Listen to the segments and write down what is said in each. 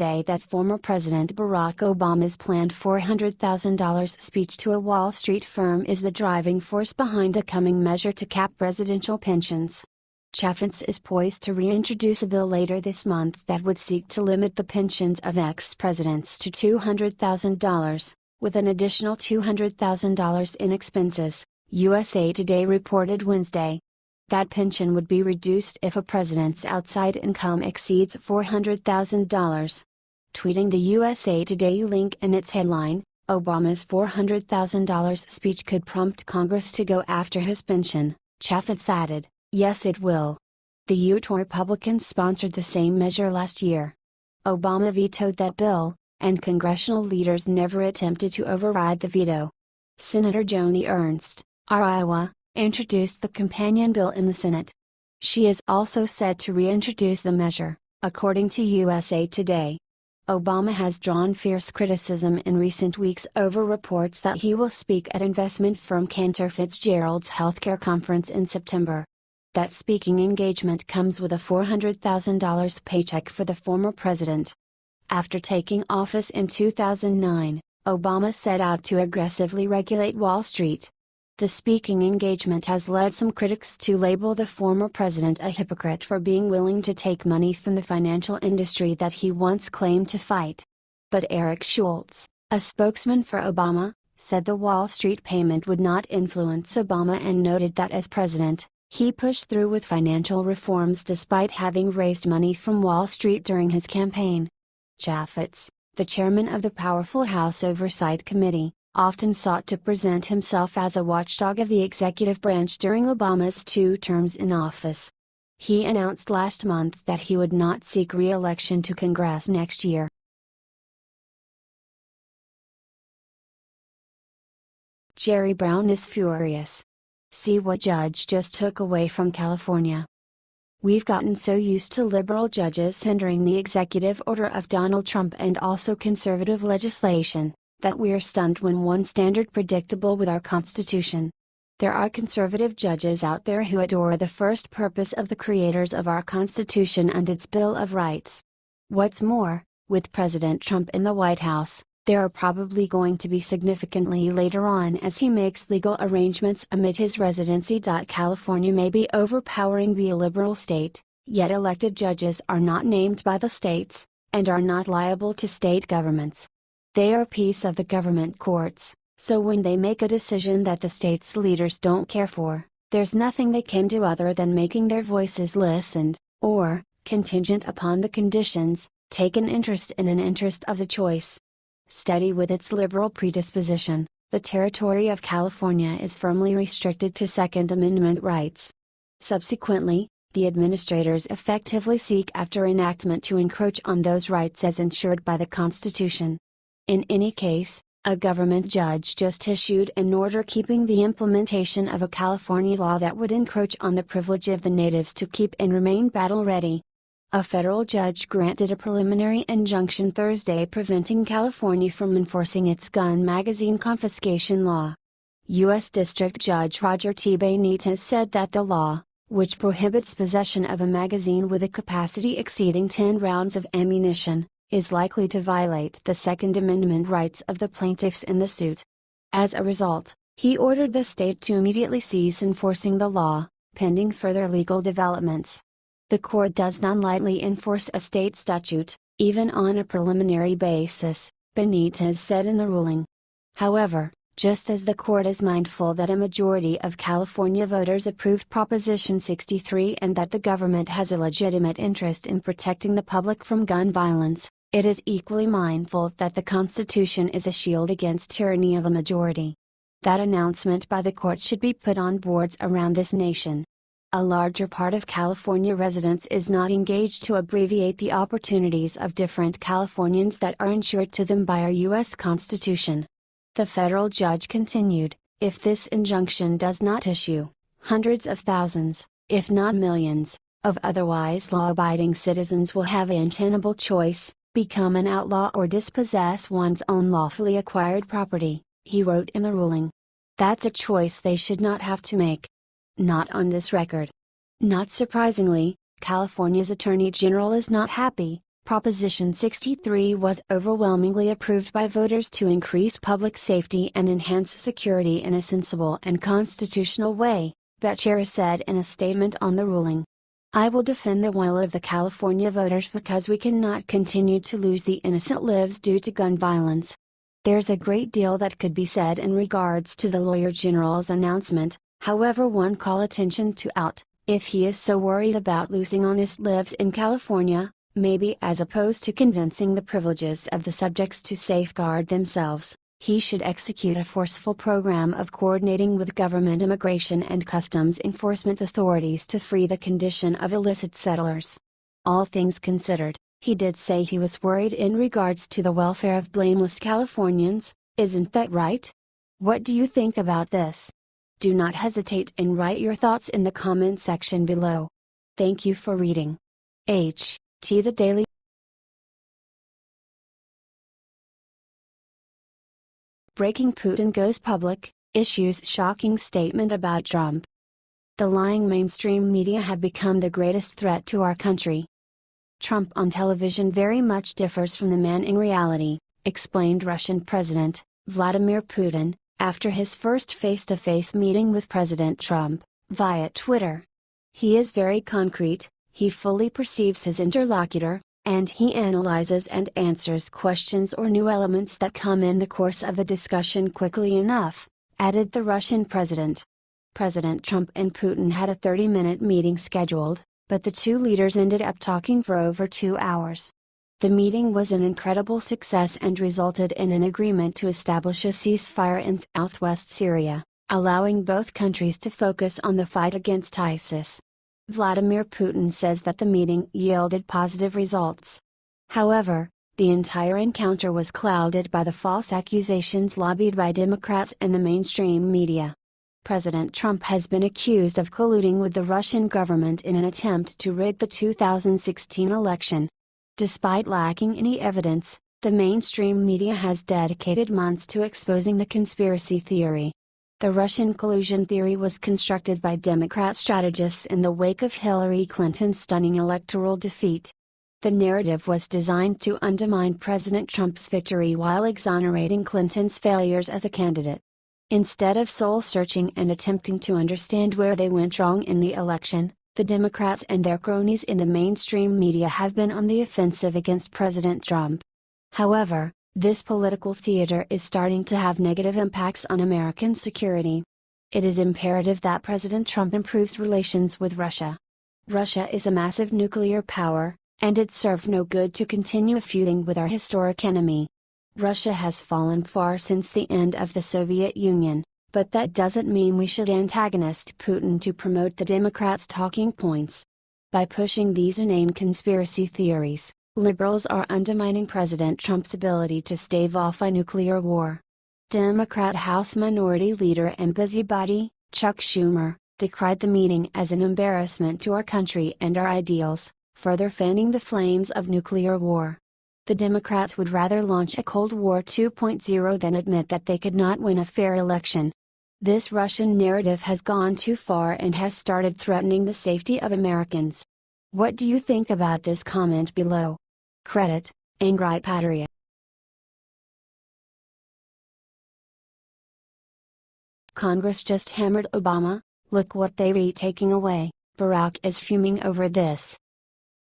Wednesday that former President Barack Obama's planned $400,000 speech to a Wall Street firm is the driving force behind a coming measure to cap presidential pensions. Chaffetz is poised to reintroduce a bill later this month that would seek to limit the pensions of ex-presidents to $200,000, with an additional $200,000 in expenses, USA Today reported Wednesday. That pension would be reduced if a president's outside income exceeds $400,000. Tweeting the USA Today link in its headline, Obama's $400,000 speech could prompt Congress to go after his pension, Chaffetz added, "Yes, it will." The Utah Republicans sponsored the same measure last year. Obama vetoed that bill, and congressional leaders never attempted to override the veto. Senator Joni Ernst, of Iowa, introduced the companion bill in the Senate. She is also set to reintroduce the measure, according to USA Today. Obama has drawn fierce criticism in recent weeks over reports that he will speak at investment firm Cantor Fitzgerald's healthcare conference in September. That speaking engagement comes with a $400,000 paycheck for the former president. After taking office in 2009, Obama set out to aggressively regulate Wall Street. The speaking engagement has led some critics to label the former president a hypocrite for being willing to take money from the financial industry that he once claimed to fight. But Eric Schultz, a spokesman for Obama, said the Wall Street payment would not influence Obama and noted that as president, he pushed through with financial reforms despite having raised money from Wall Street during his campaign. Chaffetz, the chairman of the powerful House Oversight Committee, often sought to present himself as a watchdog of the executive branch during Obama's 2 terms in office. He announced last month that he would not seek re-election to Congress next year. Jerry Brown is furious. See what judge just took away from California. We've gotten so used to liberal judges hindering the executive order of Donald Trump and also conservative legislation, that we're stunned when one standard predictable with our Constitution. There are conservative judges out there who adore the first purpose of the creators of our Constitution and its Bill of Rights. What's more, with President Trump in the White House, there are probably going to be significantly later on as he makes legal arrangements amid his residency. California may be overpowering be a liberal state, yet elected judges are not named by the states, and are not liable to state governments. They are a piece of the government courts, so when they make a decision that the state's leaders don't care for, there's nothing they can do other than making their voices listened, or, contingent upon the conditions, take an interest in an interest of the choice. Steady with its liberal predisposition, the territory of California is firmly restricted to Second Amendment rights. Subsequently, the administrators effectively seek after enactment to encroach on those rights as ensured by the Constitution. In any case, a government judge just issued an order keeping the implementation of a California law that would encroach on the privilege of the natives to keep and remain battle-ready. A federal judge granted a preliminary injunction Thursday preventing California from enforcing its gun magazine confiscation law. U.S. District Judge Roger T. Benitez said that the law, which prohibits possession of a magazine with a capacity exceeding 10 rounds of ammunition, is likely to violate the Second Amendment rights of the plaintiffs in the suit. As a result, he ordered the state to immediately cease enforcing the law, pending further legal developments. The court does not lightly enforce a state statute, even on a preliminary basis, Benitez said in the ruling. However, just as the court is mindful that a majority of California voters approved Proposition 63 and that the government has a legitimate interest in protecting the public from gun violence, it is equally mindful that the Constitution is a shield against tyranny of a majority. That announcement by the court should be put on boards around this nation. A larger part of California residents is not engaged to abbreviate the opportunities of different Californians that are ensured to them by our U.S. Constitution. The federal judge continued, if this injunction does not issue, hundreds of thousands, if not millions, of otherwise law-abiding citizens will have an untenable choice: become an outlaw or dispossess one's own lawfully acquired property, he wrote in the ruling. That's a choice they should not have to make. Not on this record. Not surprisingly, California's Attorney General is not happy, Proposition 63 was overwhelmingly approved by voters to increase public safety and enhance security in a sensible and constitutional way, Becerra said in a statement on the ruling. I will defend the will of the California voters because we cannot continue to lose the innocent lives due to gun violence. There's a great deal that could be said in regards to the Lawyer General's announcement, however one call attention to if he is so worried about losing honest lives in California, maybe as opposed to condensing the privileges of the subjects to safeguard themselves, he should execute a forceful program of coordinating with government immigration and customs enforcement authorities to free the condition of illicit settlers. All things considered, he did say he was worried in regards to the welfare of blameless Californians, isn't that right? What do you think about this? Do not hesitate and write your thoughts in the comment section below. Thank you for reading. T. The Daily Breaking Putin goes public, issues shocking statement about Trump. The lying mainstream media have become the greatest threat to our country. Trump on television very much differs from the man in reality, explained Russian President Vladimir Putin, after his first face-to-face meeting with President Trump, via Twitter. He is very concrete, he fully perceives his interlocutor, and he analyzes and answers questions or new elements that come in the course of a discussion quickly enough, added the Russian president. President Trump and Putin had a 30-minute meeting scheduled, but the two leaders ended up talking for over 2 hours. The meeting was an incredible success and resulted in an agreement to establish a ceasefire in southwest Syria, allowing both countries to focus on the fight against ISIS. Vladimir Putin says that the meeting yielded positive results. However, the entire encounter was clouded by the false accusations lobbied by Democrats and the mainstream media. President Trump has been accused of colluding with the Russian government in an attempt to rig the 2016 election. Despite lacking any evidence, the mainstream media has dedicated months to exposing the conspiracy theory. The Russian collusion theory was constructed by Democrat strategists in the wake of Hillary Clinton's stunning electoral defeat. The narrative was designed to undermine President Trump's victory while exonerating Clinton's failures as a candidate. Instead of soul-searching and attempting to understand where they went wrong in the election, the Democrats and their cronies in the mainstream media have been on the offensive against President Trump. However, this political theater is starting to have negative impacts on American security. It is imperative that President Trump improves relations with Russia. Russia is a massive nuclear power, and it serves no good to continue feuding with our historic enemy. Russia has fallen far since the end of the Soviet Union, but that doesn't mean we should antagonize Putin to promote the Democrats' talking points. By pushing these inane conspiracy theories, liberals are undermining President Trump's ability to stave off a nuclear war. Democrat House Minority Leader and busybody, Chuck Schumer, decried the meeting as an embarrassment to our country and our ideals, further fanning the flames of nuclear war. The Democrats would rather launch a Cold War 2.0 than admit that they could not win a fair election. This Russian narrative has gone too far and has started threatening the safety of Americans. What do you think about this? Comment below. Credit, Angry Patria. Congress just hammered Obama, look what they taking away, Barack is fuming over this.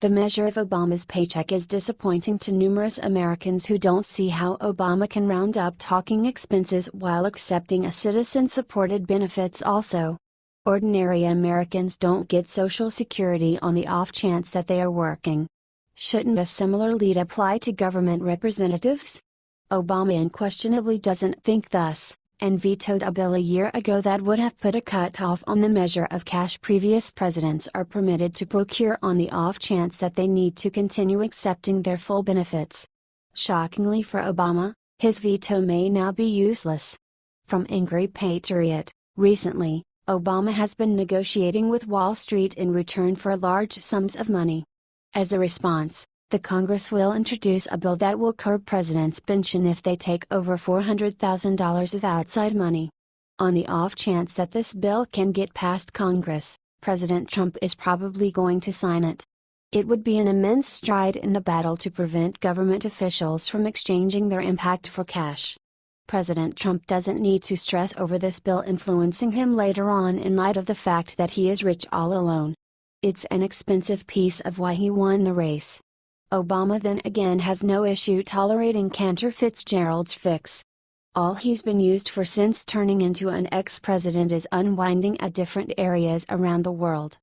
The measure of Obama's paycheck is disappointing to numerous Americans who don't see how Obama can round up talking expenses while accepting a citizen-supported benefits also. Ordinary Americans don't get Social Security on the off chance that they are working. Shouldn't a similar lead apply to government representatives? Obama unquestionably doesn't think thus, and vetoed a bill a year ago that would have put a cutoff on the measure of cash previous presidents are permitted to procure on the off chance that they need to continue accepting their full benefits. Shockingly for Obama, his veto may now be useless. From Angry Patriot, recently, Obama has been negotiating with Wall Street in return for large sums of money. As a response, the Congress will introduce a bill that will curb presidents' pension if they take over $400,000 of outside money. On the off chance that this bill can get past Congress, President Trump is probably going to sign it. It would be an immense stride in the battle to prevent government officials from exchanging their impact for cash. President Trump doesn't need to stress over this bill influencing him later on in light of the fact that he is rich all alone. It's an expensive piece of why he won the race. Obama then again has no issue tolerating Cantor Fitzgerald's fix. All he's been used for since turning into an ex-president is unwinding at different areas around the world.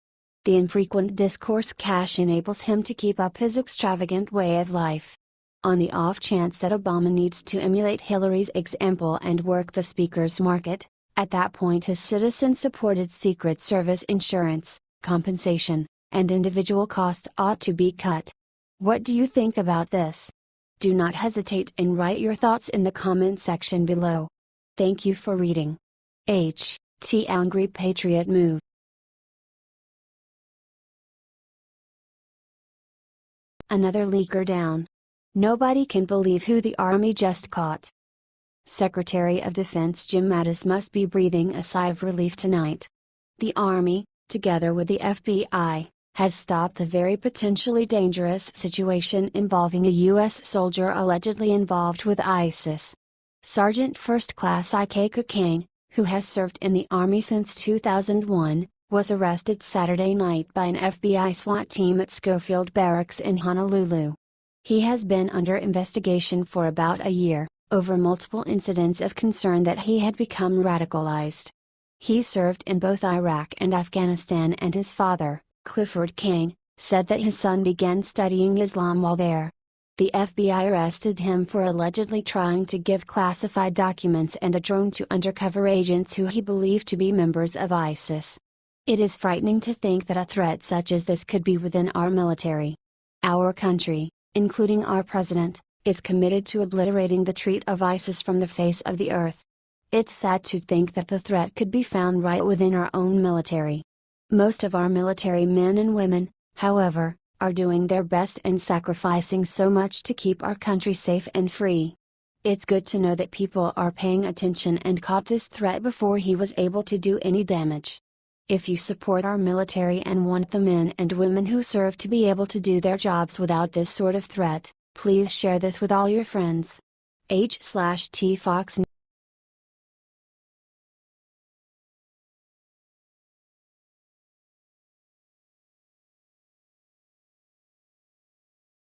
The infrequent discourse cash enables him to keep up his extravagant way of life. On the off chance that Obama needs to emulate Hillary's example and work the speaker's market, at that point his citizen-supported Secret Service insurance, compensation, and individual costs ought to be cut. What do you think about this? Do not hesitate and write your thoughts in the comment section below. Thank you for reading. T. Angry Patriot Move. Another leaker down. Nobody can believe who the Army just caught. Secretary of Defense Jim Mattis must be breathing a sigh of relief tonight. The Army, together with the FBI, has stopped a very potentially dangerous situation involving a U.S. soldier allegedly involved with ISIS. Sergeant First Class Ike Cocaine, who has served in the Army since 2001, was arrested Saturday night by an FBI SWAT team at Schofield Barracks in Honolulu. He has been under investigation for about a year, over multiple incidents of concern that he had become radicalized. He served in both Iraq and Afghanistan, and his father, Clifford King, said that his son began studying Islam while there. The FBI arrested him for allegedly trying to give classified documents and a drone to undercover agents who he believed to be members of ISIS. It is frightening to think that a threat such as this could be within our military. Our country, including our president, is committed to obliterating the threat of ISIS from the face of the earth. It's sad to think that the threat could be found right within our own military. Most of our military men and women, however, are doing their best and sacrificing so much to keep our country safe and free. It's good to know that people are paying attention and caught this threat before he was able to do any damage. If you support our military and want the men and women who serve to be able to do their jobs without this sort of threat, please share this with all your friends. H/T Fox